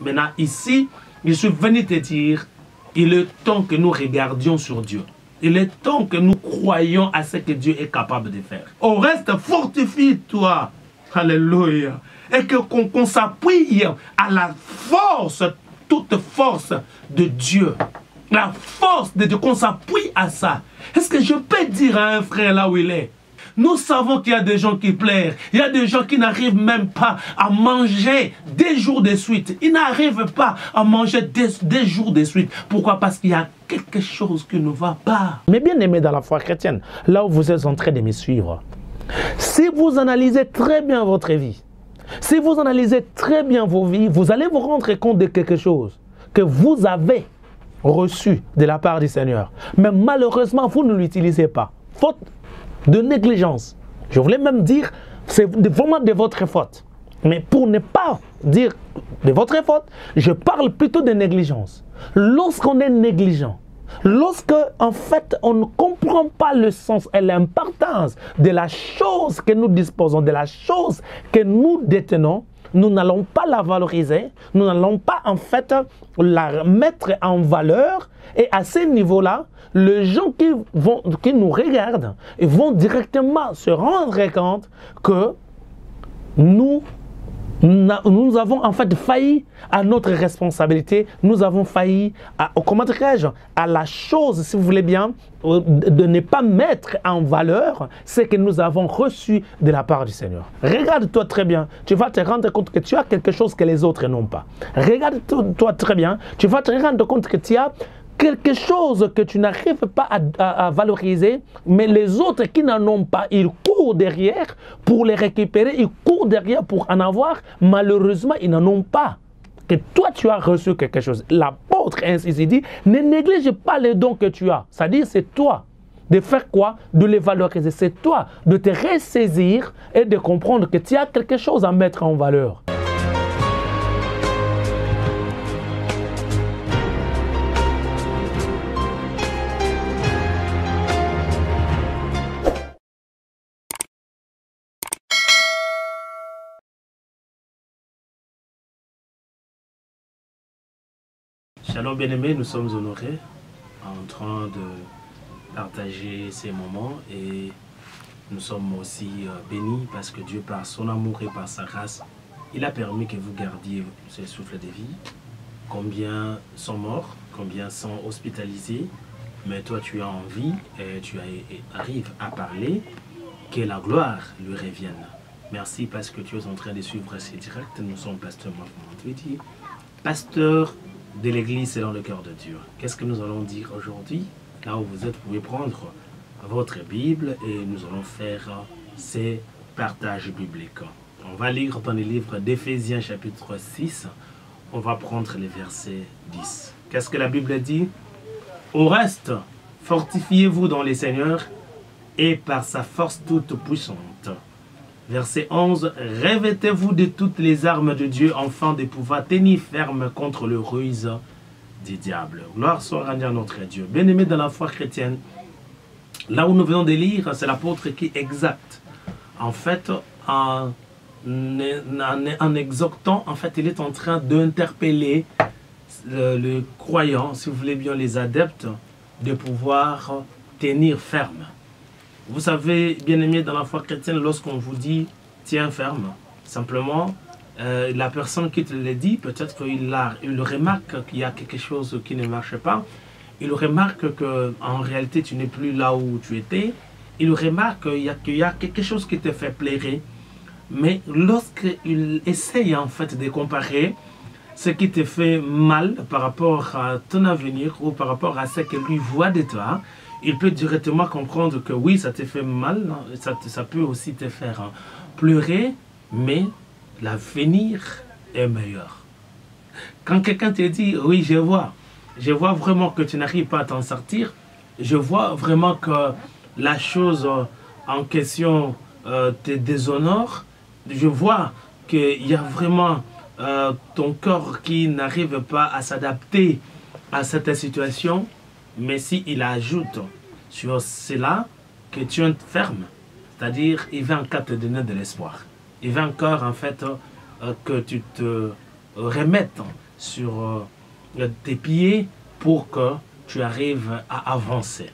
Maintenant, ici, je suis venu te dire, il est temps que nous regardions sur Dieu. Il est temps que nous croyions à ce que Dieu est capable de faire. Au reste, fortifie-toi. Alléluia. Et qu'on s'appuie à la force, toute force de Dieu. La force de Dieu, qu'on s'appuie à ça. Est-ce que je peux dire à un frère là où il est? Nous savons qu'il y a des gens qui pleurent. Il y a des gens qui n'arrivent même pas à manger des jours de suite. Ils n'arrivent pas à manger des jours de suite. Pourquoi? Parce qu'il y a quelque chose qui ne va pas. Mais bien aimé dans la foi chrétienne, là où vous êtes en train de me suivre, si vous analysez très bien votre vie, si vous analysez très bien vos vies, vous allez vous rendre compte de quelque chose que vous avez reçu de la part du Seigneur. Mais malheureusement, vous ne l'utilisez pas. Faute de négligence. Je voulais même dire, c'est vraiment de votre faute. Mais pour ne pas dire de votre faute, je parle plutôt de négligence. Lorsqu'on est négligent, lorsque en fait on ne comprend pas le sens et l'importance de la chose que nous disposons, de la chose que nous détenons, nous n'allons pas la valoriser, nous n'allons pas en fait la mettre en valeur. Et à ce niveau-là, les gens qui nous regardent vont directement se rendre compte que nous avons en fait failli à notre responsabilité, nous avons failli à, comment dirais-je, à la chose, si vous voulez bien, de ne pas mettre en valeur ce que nous avons reçu de la part du Seigneur. Regarde-toi très bien, tu vas te rendre compte que tu as quelque chose que les autres n'ont pas. Regarde-toi très bien, tu vas te rendre compte que tu as quelque chose que tu n'arrives pas à valoriser, mais les autres qui n'en ont pas, ils courent derrière pour les récupérer, ils courent derrière pour en avoir. Malheureusement, ils n'en ont pas. Que toi, tu as reçu quelque chose. L'apôtre ainsi dit, ne néglige pas les dons que tu as. C'est-à-dire, c'est toi de faire quoi? De les valoriser. C'est toi de te ressaisir et de comprendre que tu as quelque chose à mettre en valeur. Shalom bien-aimés, nous sommes honorés en train de partager ces moments et nous sommes aussi bénis parce que Dieu, par son amour et par sa grâce, il a permis que vous gardiez ce souffle de vie. Combien sont morts, combien sont hospitalisés, mais toi tu as envie et tu arrives à parler, que la gloire lui revienne. Merci parce que tu es en train de suivre ces directs. Nous sommes pasteur Marc, pasteur de l'église selon le cœur de Dieu. Qu'est-ce que nous allons dire aujourd'hui? Là où vous êtes, vous pouvez prendre votre Bible et nous allons faire ces partages bibliques. On va lire dans le livre d'Éphésiens chapitre 6. On va prendre les versets 10. Qu'est-ce que la Bible dit? Au reste, fortifiez-vous dans les Seigneurs et par sa force toute puissante. Verset 11, revêtez-vous de toutes les armes de Dieu afin de pouvoir tenir ferme contre le ruse du diable. Gloire soit rendue à notre Dieu. Bien-aimés dans la foi chrétienne, là où nous venons de lire, c'est l'apôtre qui exacte. En fait, en exhortant, en fait, il est en train d'interpeller le croyant, si vous voulez bien les adeptes, de pouvoir tenir ferme. Vous savez, bien-aimés dans la foi chrétienne, lorsqu'on vous dit « tiens ferme », simplement, la personne qui te le dit, peut-être qu'il remarque qu'il y a quelque chose qui ne marche pas. Il remarque qu'en réalité, tu n'es plus là où tu étais. Il remarque qu'il y a quelque chose qui te fait plaire. Mais lorsqu'il essaye en fait de comparer ce qui te fait mal par rapport à ton avenir ou par rapport à ce que lui voit de toi, il peut directement comprendre que oui, ça te fait mal, ça peut aussi te faire pleurer, mais l'avenir est meilleur. Quand quelqu'un te dit, oui, je vois vraiment que tu n'arrives pas à t'en sortir, je vois vraiment que la chose en question te déshonore, je vois qu'il y a vraiment ton corps qui n'arrive pas à s'adapter à cette situation. Mais s'il ajoute sur cela que tu es ferme, c'est-à-dire il va encore te donner de l'espoir. Il va encore en fait que tu te remettes sur tes pieds pour que tu arrives à avancer.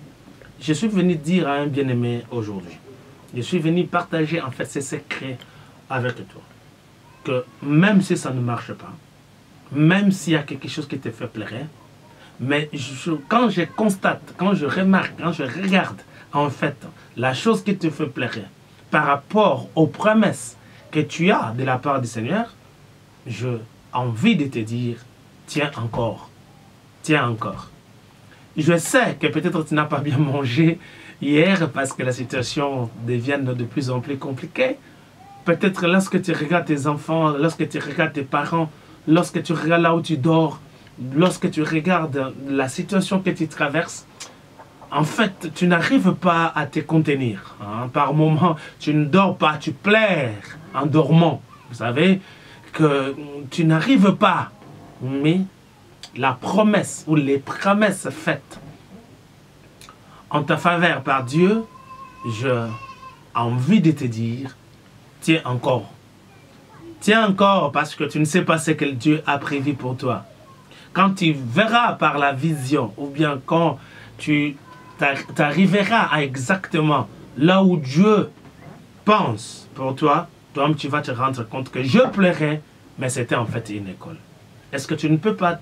Je suis venu dire à un bien-aimé aujourd'hui, je suis venu partager en fait ces secrets avec toi. Que même si ça ne marche pas, même s'il y a quelque chose qui te fait plaisir, mais quand je constate, quand je remarque, quand je regarde en fait la chose qui te fait plaisir par rapport aux promesses que tu as de la part du Seigneur, j'ai envie de te dire, tiens encore, tiens encore. Je sais que peut-être tu n'as pas bien mangé hier parce que la situation devient de plus en plus compliquée. Peut-être lorsque tu regardes tes enfants, lorsque tu regardes tes parents, lorsque tu regardes là où tu dors, lorsque tu regardes la situation que tu traverses, en fait, tu n'arrives pas à te contenir. Hein. Par moments, tu ne dors pas, tu pleures en dormant. Vous savez que tu n'arrives pas, mais la promesse ou les promesses faites en ta faveur par Dieu, j'ai envie de te dire, tiens encore. Tiens encore parce que tu ne sais pas ce que Dieu a prévu pour toi. Quand tu verras par la vision ou bien quand tu arriveras à exactement là où Dieu pense pour toi, toi-même tu vas te rendre compte que je pleurais, mais c'était en fait une école. Est-ce que tu ne peux pas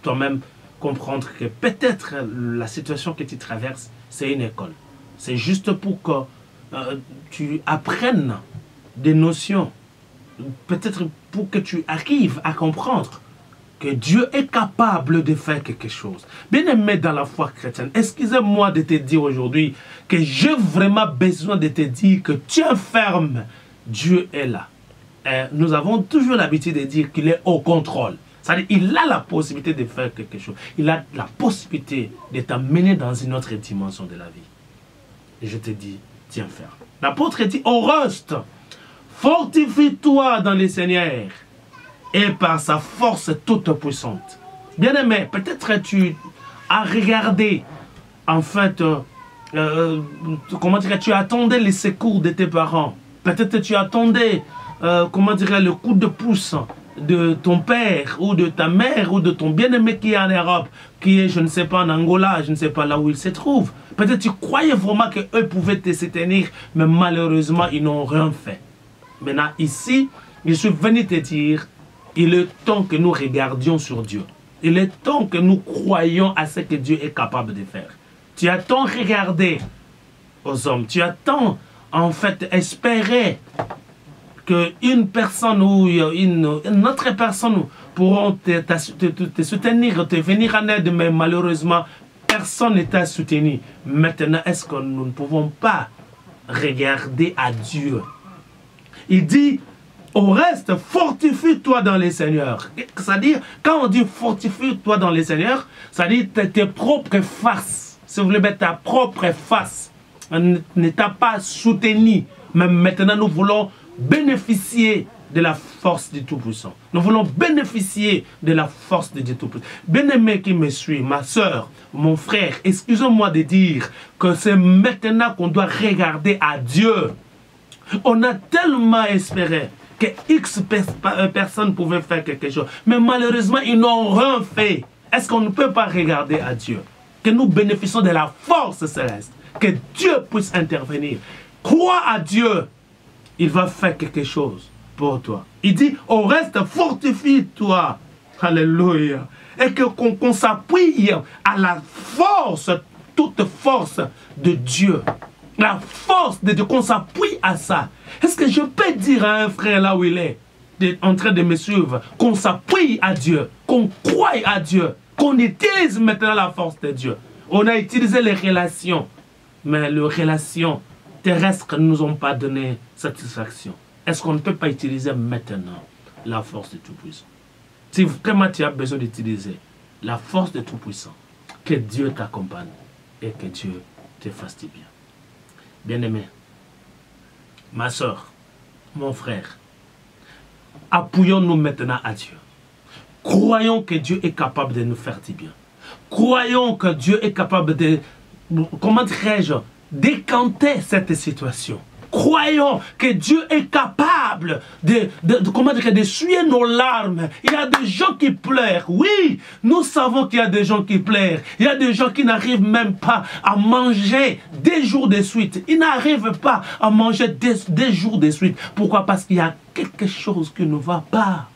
toi-même comprendre que peut-être la situation que tu traverses, c'est une école. C'est juste pour que tu apprennes des notions, peut-être pour que tu arrives à comprendre que Dieu est capable de faire quelque chose. Bien-aimé dans la foi chrétienne, excusez-moi de te dire aujourd'hui que j'ai vraiment besoin de te dire que tiens ferme, Dieu est là. Et nous avons toujours l'habitude de dire qu'il est au contrôle. C'est-à-dire qu'il a la possibilité de faire quelque chose. Il a la possibilité de t'amener dans une autre dimension de la vie. Et je te dis, tiens ferme. L'apôtre dit, au reste, fortifie-toi dans le Seigneur et par sa force toute puissante. Bien-aimé, peut-être tu as regardé, en fait, comment dirais tu attendais les secours de tes parents. Peut-être tu attendais, comment dirais le coup de pouce de ton père ou de ta mère ou de ton bien-aimé qui est en Europe, qui est, je ne sais pas, en Angola, je ne sais pas là où il se trouve. Peut-être tu croyais vraiment qu'eux pouvaient te soutenir, mais malheureusement, ils n'ont rien fait. Maintenant, ici, je suis venu te dire, il est temps que nous regardions sur Dieu. Il est temps que nous croyions à ce que Dieu est capable de faire. Tu as tant regardé aux hommes, tu as tant, en fait, espéré qu'une personne ou une autre personne pourront te soutenir, te venir en aide, mais malheureusement, personne ne t'a soutenu. Maintenant, est-ce que nous ne pouvons pas regarder à Dieu? Il dit, au reste, fortifie-toi dans les Seigneurs. C'est-à-dire, quand on dit fortifie-toi dans les Seigneurs, c'est-à-dire tes propres faces. Si vous voulez mettre ta propre face, ne t'a pas soutenu. Mais maintenant, nous voulons bénéficier de la force du Tout-Puissant. Nous voulons bénéficier de la force de Dieu Tout-Puissant. Bien-aimé qui me suit, ma soeur, mon frère, excusez-moi de dire que c'est maintenant qu'on doit regarder à Dieu. On a tellement espéré que X personnes pouvaient faire quelque chose. Mais malheureusement, ils n'ont rien fait. Est-ce qu'on ne peut pas regarder à Dieu? Que nous bénéficions de la force céleste. Que Dieu puisse intervenir. Crois à Dieu. Il va faire quelque chose pour toi. Il dit, au reste, fortifie-toi. Alléluia. Et qu'on s'appuie à la force, toute force de Dieu. La force de Dieu, qu'on s'appuie à ça. Est-ce que je peux dire à un frère là où il est, en train de me suivre, qu'on s'appuie à Dieu, qu'on croie à Dieu, qu'on utilise maintenant la force de Dieu? On a utilisé les relations, mais les relations terrestres ne nous ont pas donné satisfaction. Est-ce qu'on ne peut pas utiliser maintenant la force de Tout-Puissant? Si vraiment tu as besoin d'utiliser la force de Tout-Puissant, que Dieu t'accompagne et que Dieu te fasse du bien. Bien-aimé, ma soeur, mon frère, appuyons-nous maintenant à Dieu. Croyons que Dieu est capable de nous faire du bien. Croyons que Dieu est capable de, comment dirais-je, décanter cette situation. croyons que Dieu est capable de suer nos larmes. Il y a des gens qui pleurent. Oui, nous savons qu'il y a des gens qui pleurent. Il y a des gens qui n'arrivent même pas à manger des jours de suite. Ils n'arrivent pas à manger des jours de suite. Pourquoi? Parce qu'il y a quelque chose qui ne va pas.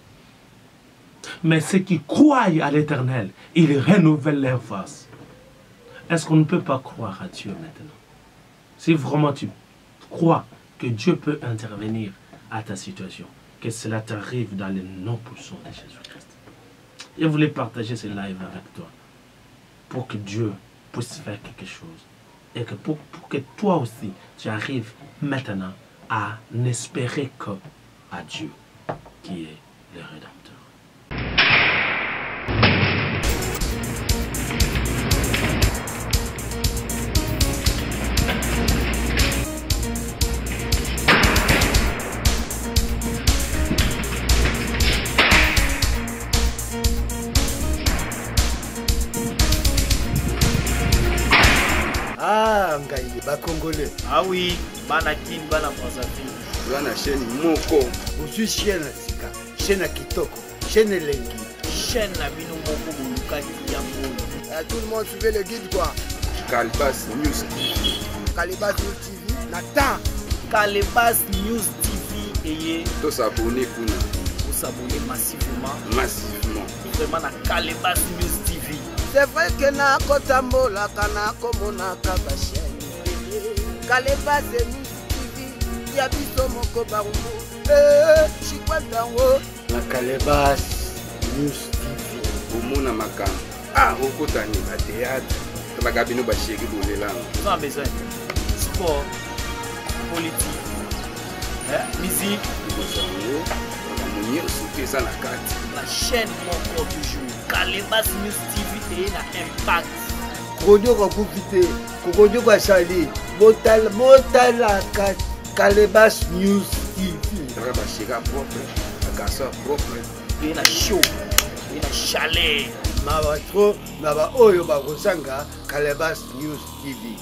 Mais ceux qui croient à l'Éternel, ils renouvellent leur force. Est-ce qu'on ne peut pas croire à Dieu maintenant? Si vraiment tu crois que Dieu peut intervenir à ta situation, que cela t'arrive dans le nom puissant de Jésus-Christ. Je voulais partager ce live avec toi pour que Dieu puisse faire quelque chose et que pour que toi aussi tu arrives maintenant à n'espérer que à Dieu qui est le Rédempteur. Ah, Ngaïli, ba Congolais. Ah oui, Banakin, Bana Brazzaville. Bana chaîne Moko. Vous suis chaîne Sika, chaîne Kitoko, chaîne Lengi. Chaîne la Bino Moko Moulukaki Yambo. Tout le monde suivait le guide quoi. Calibas News TV. Calibas News TV, Nathan. Calibas News TV et tous s'abonner pour nous. Vous s'abonner massivement. Massivement. Vraiment à Calibas News TV. C'est vrai que na kotambo la kana komona kabashe. Calibas News TV, ya biso moko barumbu. Chikwandango. Na Calibas News TV. Omona makamba. Ah, okotani ba théâtre. Bakabino ba chéri bolela. Nous avons besoin sport, politique, musique. La chaîne Moko toujours. Calibas News TV et la Impact. Kodio ko profiter, kodio ko sali. Motal la Calibas News TV. Ça va chéri propre, casa propre. Et la show, et la chalet. Mabatro, naba oyo ba kosanga Calibas News TV.